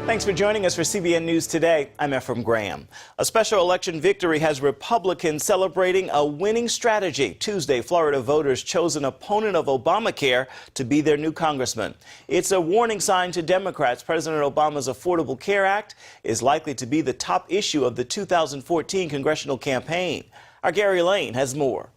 Thanks for joining us for CBN News Today. I'm Ephraim Graham. A special election victory has Republicans celebrating a winning strategy. Tuesday, Florida voters chose an opponent of Obamacare to be their new congressman. It's a warning sign to Democrats. President Obama's Affordable Care Act is likely to be the top issue of the 2014 congressional campaign. Our Gary Lane has more.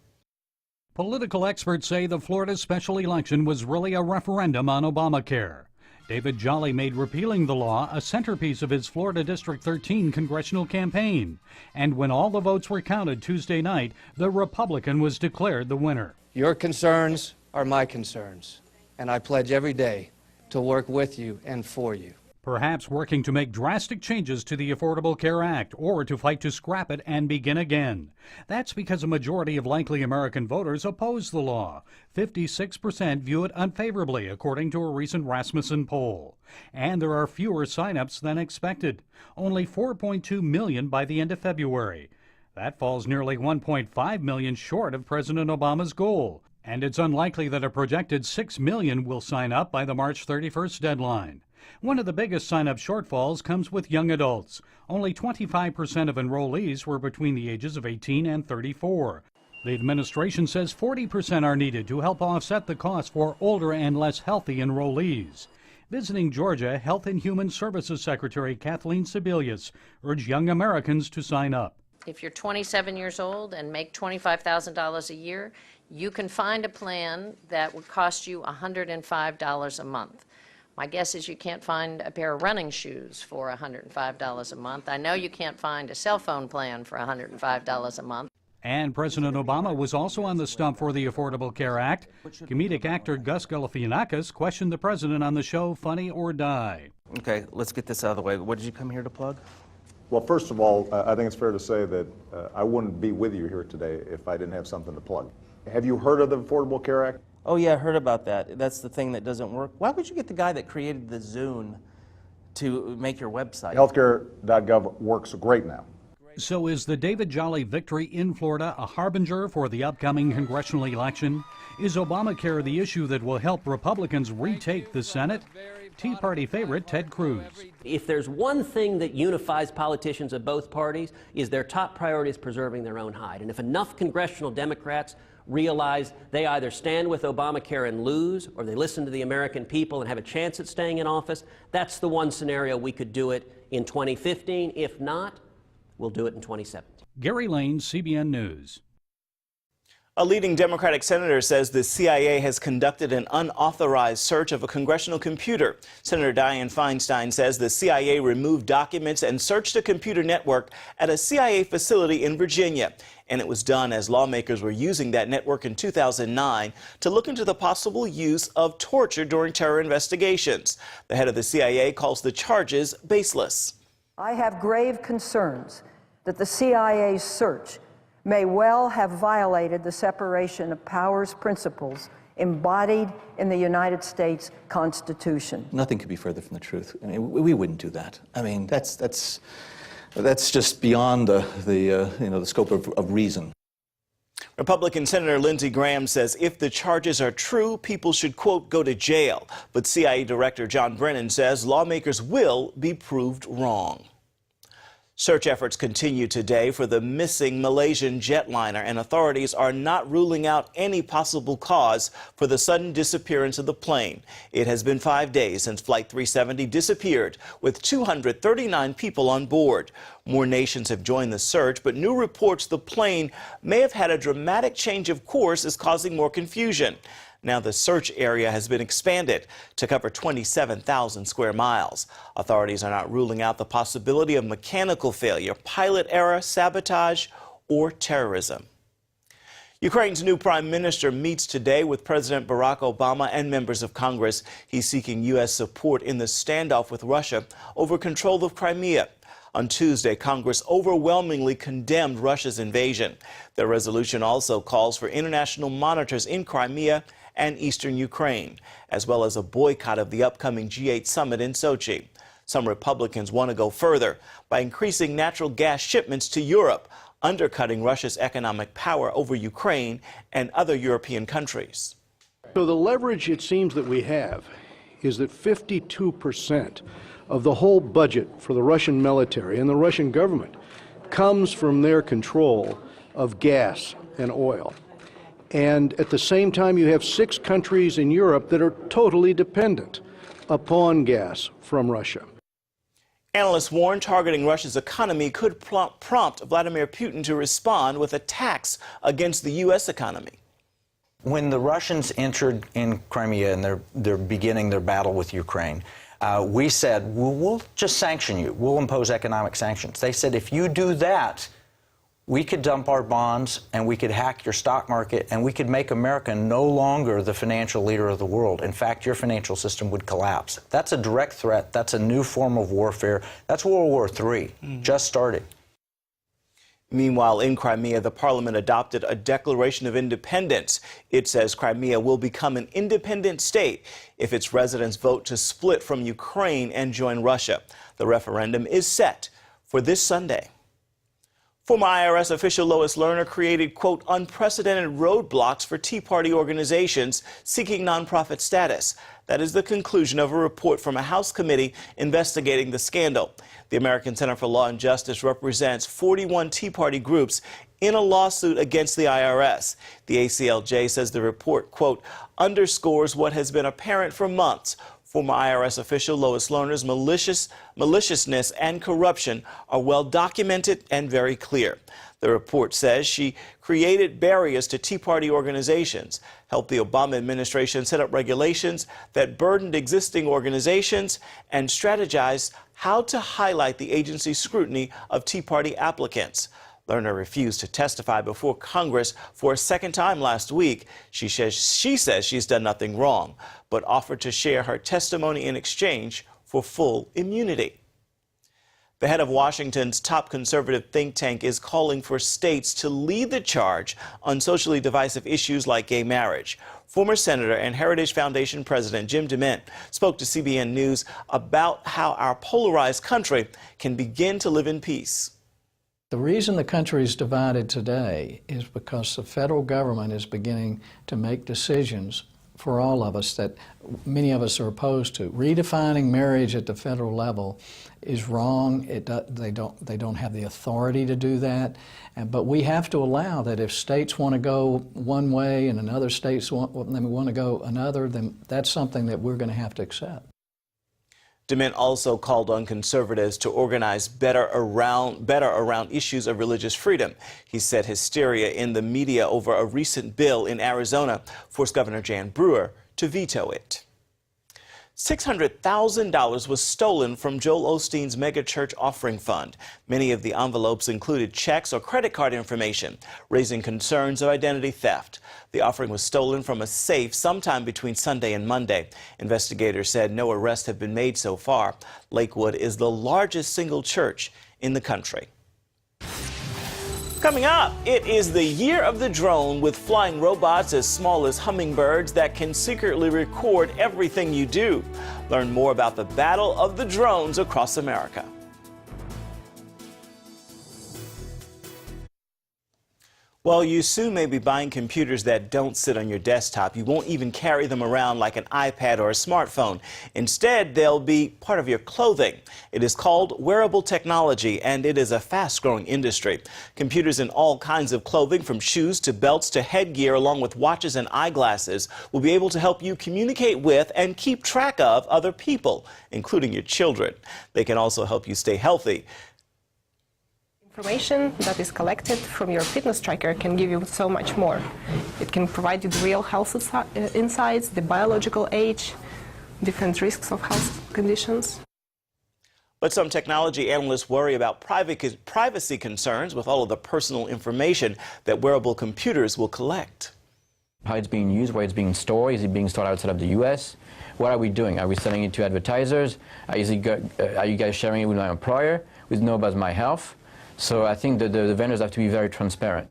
Political experts say the Florida special election was really a referendum on Obamacare. David Jolly made repealing the law a centerpiece of his Florida District 13 congressional campaign. And when all the votes were counted Tuesday night, the Republican was declared the winner. Your concerns are my concerns, and I pledge every day to work with you and for you. Perhaps working to make drastic changes to the Affordable Care Act or to fight to scrap it and begin again. That's because a majority of likely American voters oppose the law. 56% view it unfavorably, according to a recent Rasmussen poll. And there are fewer sign-ups than expected. Only 4.2 million by the end of February. That falls nearly 1.5 million short of President Obama's goal. And it's unlikely that a projected 6 million will sign up by the March 31st deadline. One of the biggest sign-up shortfalls comes with young adults. Only 25% of enrollees were between the ages of 18 and 34. The administration says 40% are needed to help offset the cost for older and less healthy enrollees. Visiting Georgia, Health and Human Services Secretary Kathleen Sebelius urged young Americans to sign up. If you're 27 years old and make $25,000 a year, you can find a plan that would cost you $105 a month. My guess is you can't find a pair of running shoes for $105 a month. I know you can't find a cell phone plan for $105 a month. And President Obama was also on the stump for the Affordable Care Act. Comedic actor Gus Galifianakis questioned the president on the show Funny or Die. Okay, let's get this out of the way. What did you come here to plug? Well, first of all, I think it's fair to say that I wouldn't be with you here today if I didn't have something to plug. Have you heard of the Affordable Care Act? Oh yeah, I heard about that. That's the thing that doesn't work. Why would you get the guy that created the Zune to make your website? Healthcare.gov works great now. So is the David Jolly victory in Florida a harbinger for the upcoming congressional election? Is Obamacare the issue that will help Republicans retake the Senate? Tea Party favorite Ted Cruz. If there's one thing that unifies politicians of both parties, is their top priority is preserving their own hide. And if enough congressional Democrats realize they either stand with Obamacare and lose, or they listen to the American people and have a chance at staying in office, that's the one scenario we could do it in 2015. If not, we'll do it in 2017. Gary Lane, CBN News. A leading Democratic senator says the CIA has conducted an unauthorized search of a congressional computer. Senator Dianne Feinstein says the CIA removed documents and searched a computer network at a CIA facility in Virginia. And it was done as lawmakers were using that network in 2009 to look into the possible use of torture during terror investigations. The head of the CIA calls the charges baseless. I have grave concerns that the CIA's search may well have violated the separation of powers principles embodied in the United States Constitution. Nothing could be further from the truth. I mean, we wouldn't do that. I mean, that's just beyond the scope of reason. Republican Senator Lindsey Graham says if the charges are true, people should, quote, go to jail. But CIA Director John Brennan says lawmakers will be proved wrong. Search efforts continue today for the missing Malaysian jetliner, and authorities are not ruling out any possible cause for the sudden disappearance of the plane. It has been 5 days since Flight 370 disappeared, with 239 people on board. More nations have joined the search, but new reports the plane may have had a dramatic change of course is causing more confusion. Now the search area has been expanded to cover 27,000 square miles. Authorities are not ruling out the possibility of mechanical failure, pilot error, sabotage, or terrorism. Ukraine's new prime minister meets today with President Barack Obama and members of Congress. He's seeking U.S. support in the standoff with Russia over control of Crimea. On Tuesday, Congress overwhelmingly condemned Russia's invasion. The resolution also calls for international monitors in Crimea and eastern Ukraine, as well as a boycott of the upcoming G8 summit in Sochi. Some Republicans want to go further by increasing natural gas shipments to Europe, undercutting Russia's economic power over Ukraine and other European countries. So the leverage it seems that we have is that 52% of the whole budget for the Russian military and the Russian government comes from their control of gas and oil. And at the same time, you have 6 countries in Europe that are totally dependent upon gas from Russia. Analysts warn targeting Russia's economy could prompt Vladimir Putin to respond with attacks against the U.S. economy. When the Russians entered in Crimea and they're beginning their battle with Ukraine, we said, we'll just sanction you. We'll impose economic sanctions. They said, if you do that, we could dump our bonds and we could hack your stock market and we could make America no longer the financial leader of the world. In fact, your financial system would collapse. That's a direct threat. That's a new form of warfare. That's World War III, just started. Meanwhile, in Crimea, the parliament adopted a declaration of independence. It says Crimea will become an independent state if its residents vote to split from Ukraine and join Russia. The referendum is set for this Sunday. Former IRS official Lois Lerner created, quote, unprecedented roadblocks for Tea Party organizations seeking nonprofit status. That is the conclusion of a report from a House committee investigating the scandal. The American Center for Law and Justice represents 41 Tea Party groups in a lawsuit against the IRS. The ACLJ says the report, quote, underscores what has been apparent for months. Former IRS official Lois Lerner's maliciousness and corruption are well documented and very clear. The report says she created barriers to Tea Party organizations, helped the Obama administration set up regulations that burdened existing organizations, and strategized how to highlight the agency's scrutiny of Tea Party applicants. Lerner refused to testify before Congress for a second time last week. She says she's done nothing wrong, but offered to share her testimony in exchange for full immunity. The head of Washington's top conservative think tank is calling for states to lead the charge on socially divisive issues like gay marriage. Former Senator and Heritage Foundation President Jim DeMint spoke to CBN News about how our polarized country can begin to live in peace. The reason the country is divided today is because the federal government is beginning to make decisions for all of us that many of us are opposed to. Redefining marriage at the federal level is wrong. They don't have the authority to do that. But we have to allow that if states want to go one way and another states want to go another, then that's something that we're going to have to accept. DeMint also called on conservatives to organize better around issues of religious freedom. He said hysteria in the media over a recent bill in Arizona forced Governor Jan Brewer to veto it. $600,000 was stolen from Joel Osteen's megachurch offering fund. Many of the envelopes included checks or credit card information, raising concerns of identity theft. The offering was stolen from a safe sometime between Sunday and Monday. Investigators said no arrests have been made so far. Lakewood is the largest single church in the country. Coming up, it is the year of the drone, with flying robots as small as hummingbirds that can secretly record everything you do. Learn more about the battle of the drones across America. Well, you soon may be buying computers that don't sit on your desktop. You won't even carry them around like an iPad or a smartphone. Instead, they'll be part of your clothing. It is called wearable technology, and it is a fast-growing industry. Computers in all kinds of clothing, from shoes to belts to headgear, along with watches and eyeglasses, will be able to help you communicate with and keep track of other people, including your children. They can also help you stay healthy. Information that is collected from your fitness tracker can give you so much more. It can provide you the real health insights, the biological age, different risks of health conditions. But some technology analysts worry about privacy concerns with all of the personal information that wearable computers will collect. How it's being used, where it's being stored, is it being stored outside of the U.S.? What are we doing? Are we selling it to advertisers? Are you guys sharing it with my employer, with know about my health? So I think that the vendors have to be very transparent.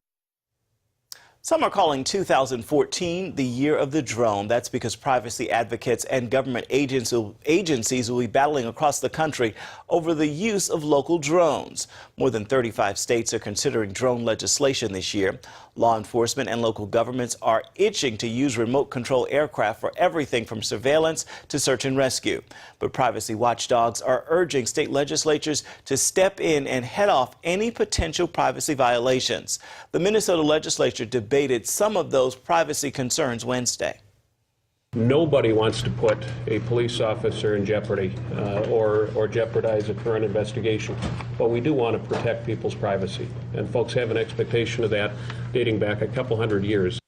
Some are calling 2014 the year of the drone. That's because privacy advocates and government agencies will be battling across the country over the use of local drones. More than 35 states are considering drone legislation this year. Law enforcement and local governments are itching to use remote control aircraft for everything from surveillance to search and rescue. But privacy watchdogs are urging state legislatures to step in and head off any potential privacy violations. The Minnesota legislature debated some of those privacy concerns Wednesday. Nobody wants to put a police officer in jeopardy or jeopardize a current investigation, but we do want to protect people's privacy, and folks have an expectation of that dating back a couple hundred years.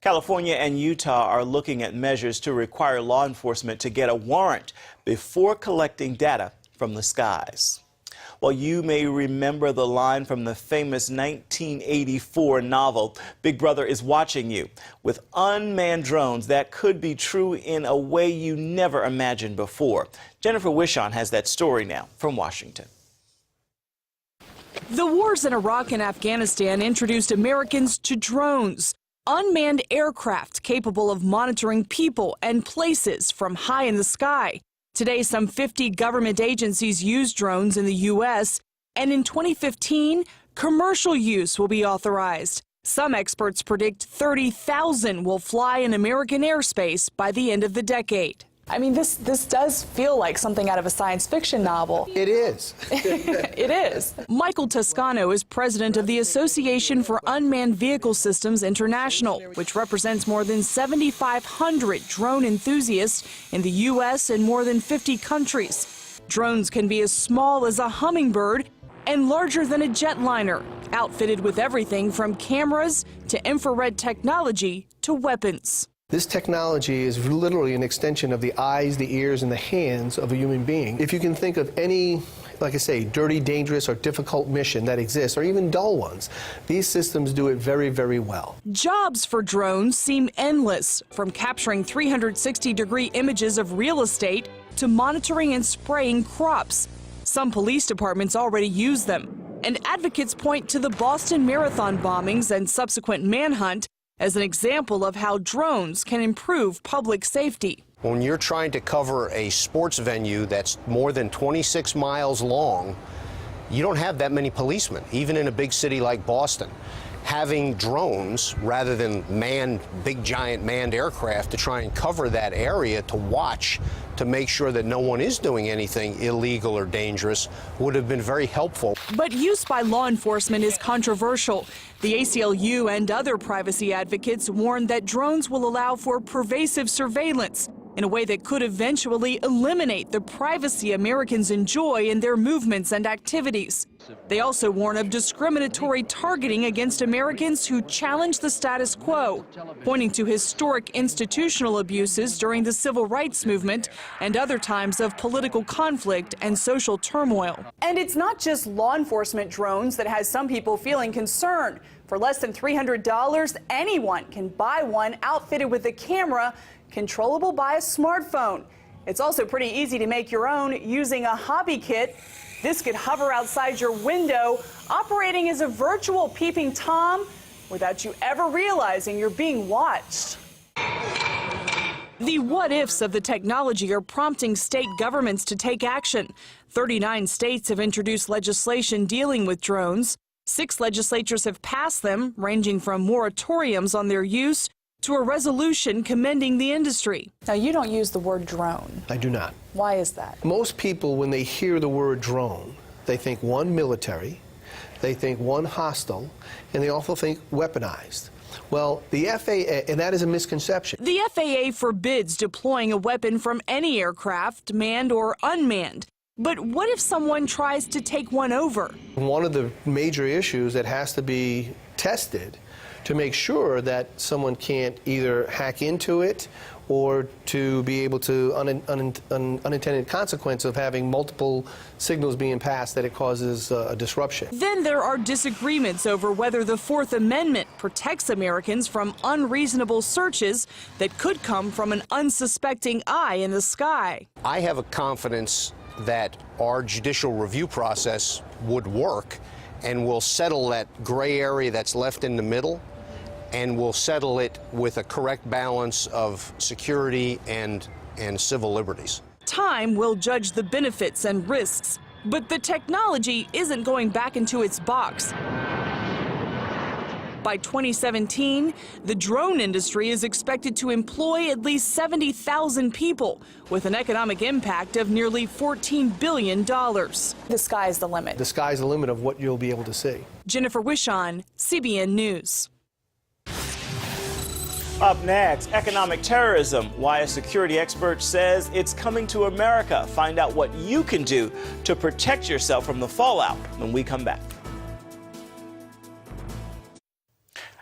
California and Utah are looking at measures to require law enforcement to get a warrant before collecting data from the skies. Well, you may remember the line from the famous 1984 novel, Big Brother is watching you. With unmanned drones, that could be true in a way you never imagined before. Jennifer Wishon has that story now from Washington. The wars in Iraq and Afghanistan introduced Americans to drones, unmanned aircraft capable of monitoring people and places from high in the sky. Today, some 50 government agencies use drones in the U.S., and in 2015, commercial use will be authorized. Some experts predict 30,000 will fly in American airspace by the end of the decade. I mean, this does feel like something out of a science fiction novel. It is. It is. Michael Toscano is president of the Association for Unmanned Vehicle Systems International, which represents more than 7,500 drone enthusiasts in the U.S. and more than 50 countries. Drones can be as small as a hummingbird and larger than a jetliner, outfitted with everything from cameras to infrared technology to weapons. This technology is literally an extension of the eyes, the ears, and the hands of a human being. If you can think of any, like I say, dirty, dangerous, or difficult mission that exists, or even dull ones, these systems do it very, very well. Jobs for drones seem endless, from capturing 360-degree images of real estate to monitoring and spraying crops. Some police departments already use them, and advocates point to the Boston Marathon bombings and subsequent manhunt as an example of how drones can improve public safety. When you're trying to cover a sports venue that's more than 26 miles long, you don't have that many policemen, even in a big city like Boston. Having drones rather than big giant manned aircraft to try and cover that area to watch to make sure that no one is doing anything illegal or dangerous would have been very helpful. But use by law enforcement is controversial. The ACLU and other privacy advocates warn that drones will allow for pervasive surveillance in a way that could eventually eliminate the privacy Americans enjoy in their movements and activities. They also warn of discriminatory targeting against Americans who challenge the status quo, pointing to historic institutional abuses during the civil rights movement and other times of political conflict and social turmoil. And it's not just law enforcement drones that has some people feeling concerned. For less than $300, anyone can buy one outfitted with a camera controllable by a smartphone. It's also pretty easy to make your own using a hobby kit. This could hover outside your window, operating as a virtual peeping Tom without you ever realizing you're being watched. The what-ifs of the technology are prompting state governments to take action. 39 states have introduced legislation dealing with drones. 6 legislatures have passed them, ranging from moratoriums on their use to a resolution commending the industry. Now, you don't use the word drone. I do not. Why is that? Most people, when they hear the word drone, they think one, military, they think one, hostile, and they also think weaponized. Well, the FAA, and that is a misconception. The FAA forbids deploying a weapon from any aircraft, manned or unmanned. But what if someone tries to take one over? One of the major issues that has to be tested to make sure that someone can't either hack into it or to be able to unintended consequence of having multiple signals being passed that it causes a disruption. Then there are disagreements over whether the Fourth Amendment protects Americans from unreasonable searches that could come from an unsuspecting eye in the sky. I have a confidence that our judicial review process would work and will settle that gray area that's left in the middle, and will settle it with a correct balance of security and civil liberties. Time will judge the benefits and risks, but the technology isn't going back into its box. By 2017, the drone industry is expected to employ at least 70,000 people, with an economic impact of nearly $14 billion. The sky's the limit. The sky's the limit of what you'll be able to see. Jennifer Wishon, CBN News. Up next, economic terrorism, why a security expert says it's coming to America. Find out what you can do to protect yourself from the fallout when we come back.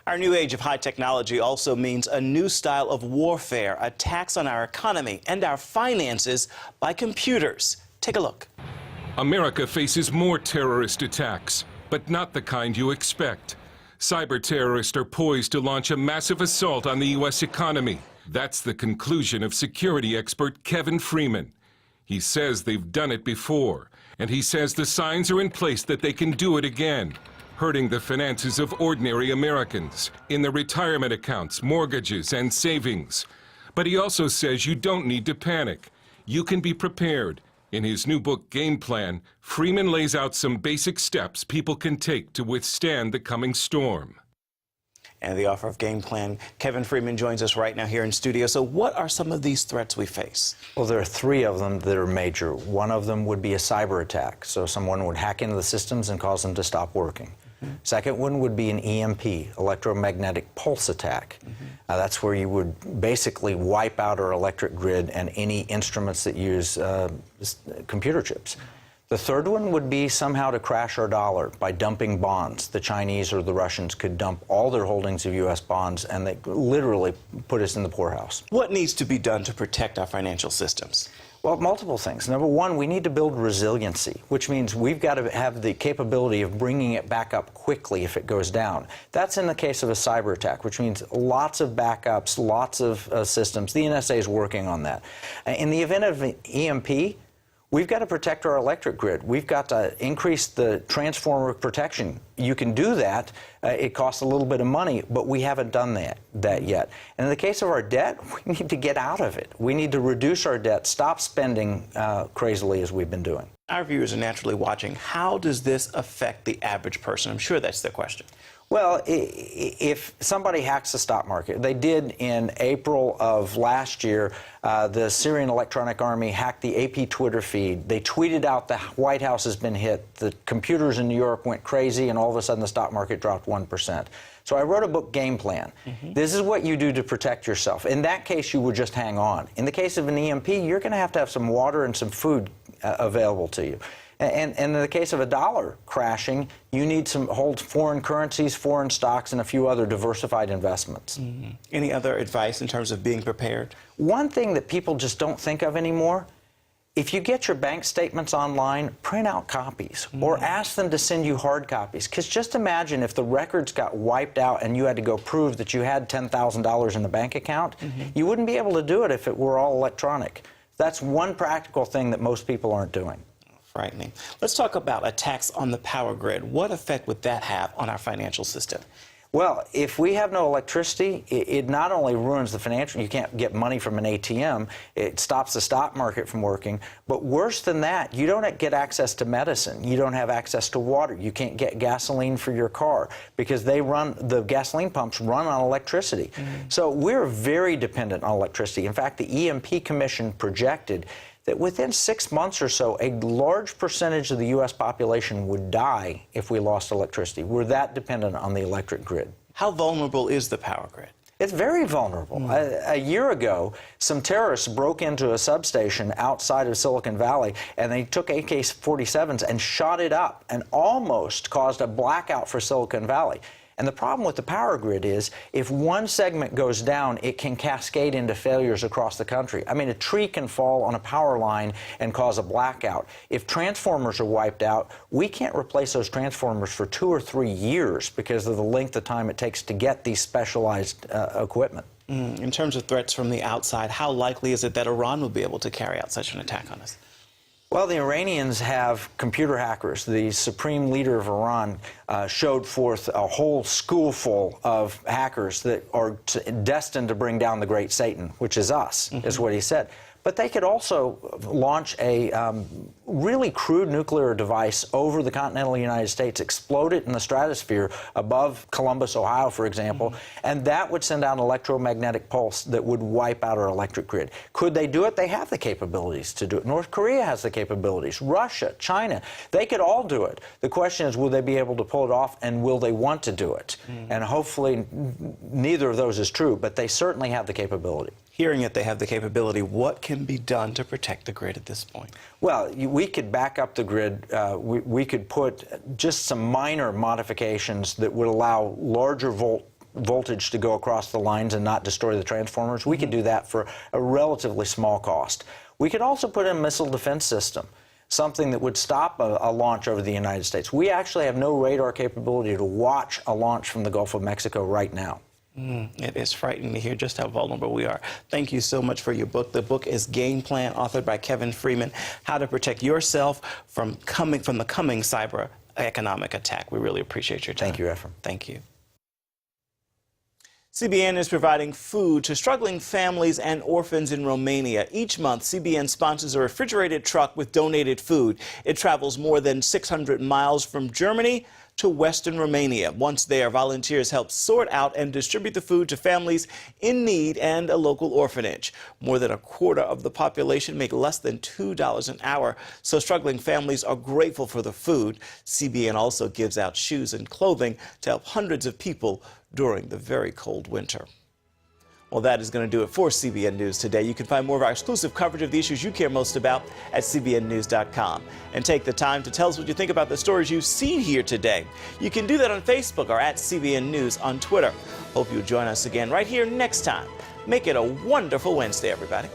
Our new age of high technology also means a new style of warfare, attacks on our economy and our finances by computers. Take a look. America faces more terrorist attacks, but not the kind you expect. Cyber terrorists are poised to launch a massive assault on the U.S. economy. That's the conclusion of security expert Kevin Freeman. He says they've done it before, and he says the signs are in place that they can do it again, hurting the finances of ordinary Americans in their retirement accounts, mortgages, and savings. But he also says you don't need to panic. You can be prepared. In his new book, Game Plan, Freeman lays out some basic steps people can take to withstand the coming storm. And the author of Game Plan, Kevin Freeman, joins us right now here in studio. So what are some of these threats we face? Well, there are three of them that are major. One of them would be a cyber attack. So someone would hack into the systems and cause them to stop working. Second one would be an EMP, electromagnetic pulse attack. That's where you would basically wipe out our electric grid and any instruments that use computer chips. The third one would be somehow to crash our dollar by dumping bonds. The Chinese or the Russians could dump all their holdings of U.S. bonds and they literally put us in the poorhouse. What needs to be done to protect our financial systems? Well, multiple things. Number one, we need to build resiliency, which means we've got to have the capability of bringing it back up quickly if it goes down. That's in the case of a cyber attack, which means lots of backups, lots of systems. The NSA is working on that. In the event of an EMP, we've got to protect our electric grid. We've got to increase the transformer protection. You can do that. It costs a little bit of money, but we haven't done that yet. And in the case of our debt, we need to get out of it. We need to reduce our debt, stop spending crazily as we've been doing. Our viewers are naturally watching. How does this affect the average person? I'm sure that's their question. Well, if somebody hacks the stock market, they did in April of last year, the Syrian Electronic Army hacked the AP Twitter feed. They tweeted out the White House has been hit. The computers in New York went crazy, and all of a sudden the stock market dropped 1%. So I wrote a book, Game Plan. This is what you do to protect yourself. In that case, you would just hang on. In the case of an EMP, you're going to have some water and some food available to you. And in the case of a dollar crashing, you need to hold foreign currencies, foreign stocks, and a few other diversified investments. Any other advice in terms of being prepared? One thing that people just don't think of anymore, if you get your bank statements online, print out copies or ask them to send you hard copies. Because just imagine if the records got wiped out and you had to go prove that you had $10,000 in the bank account, you wouldn't be able to do it if it were all electronic. That's one practical thing that most people aren't doing. Frightening. Let's talk about attacks on the power grid. What effect would that have on our financial system? Well, if we have no electricity, it not only ruins the financial, you can't get money from an ATM, it stops the stock market from working, but worse than that, you don't get access to medicine, you don't have access to water, you can't get gasoline for your car because the gasoline pumps run on electricity. So we're very dependent on electricity. In fact, the EMP Commission projected that within 6 months or so, a large percentage of the U.S. population would die if we lost electricity. We're that dependent on the electric grid. How vulnerable is the power grid? It's very vulnerable. A year ago, some terrorists broke into a substation outside of Silicon Valley, and they took AK-47s and shot it up and almost caused a blackout for Silicon Valley. And the problem with the power grid is if one segment goes down, it can cascade into failures across the country. I mean, a tree can fall on a power line and cause a blackout. If transformers are wiped out, we can't replace those transformers for 2 or 3 years because of the length of time it takes to get these specialized equipment. In terms of threats from the outside, how likely is it that Iran will be able to carry out such an attack on us? Well, the Iranians have computer hackers. The supreme leader of Iran showed forth a whole school full of hackers that are destined to bring down the great Satan, which is us, is what he said. But they could also launch a really crude nuclear device over the continental United States, explode it in the stratosphere above Columbus, Ohio, for example, and that would send out an electromagnetic pulse that would wipe out our electric grid. Could they do it? They have the capabilities to do it. North Korea has the capabilities. Russia, China, they could all do it. The question is, will they be able to pull it off, and will they want to do it? And hopefully neither of those is true, but they certainly have the capability. Hearing that they have the capability, what can be done to protect the grid at this point? Well, we could back up the grid. We could put just some minor modifications that would allow larger voltage to go across the lines and not destroy the transformers. We could do that for a relatively small cost. We could also put in a missile defense system, something that would stop a launch over the United States. We actually have no radar capability to watch a launch from the Gulf of Mexico right now. It is frightening to hear just how vulnerable we are. Thank you so much for your book. The book is Game Plan, authored by Kevin Freeman, How to Protect Yourself from the coming cyber economic attack. We really appreciate your time. Thank you, Ephraim. Thank you. CBN is providing food to struggling families and orphans in Romania. Each month, CBN sponsors a refrigerated truck with donated food. It travels more than 600 miles from Germany to Western Romania. Once there, volunteers help sort out and distribute the food to families in need and a local orphanage. More than a quarter of the population make less than $2 an hour, so struggling families are grateful for the food. CBN also gives out shoes and clothing to help hundreds of people during the very cold winter. Well, that is going to do it for CBN News Today. You can find more of our exclusive coverage of the issues you care most about at cbnnews.com. And take the time to tell us what you think about the stories you've seen here today. You can do that on Facebook or at CBN News on Twitter. Hope you'll join us again right here next time. Make it a wonderful Wednesday, everybody.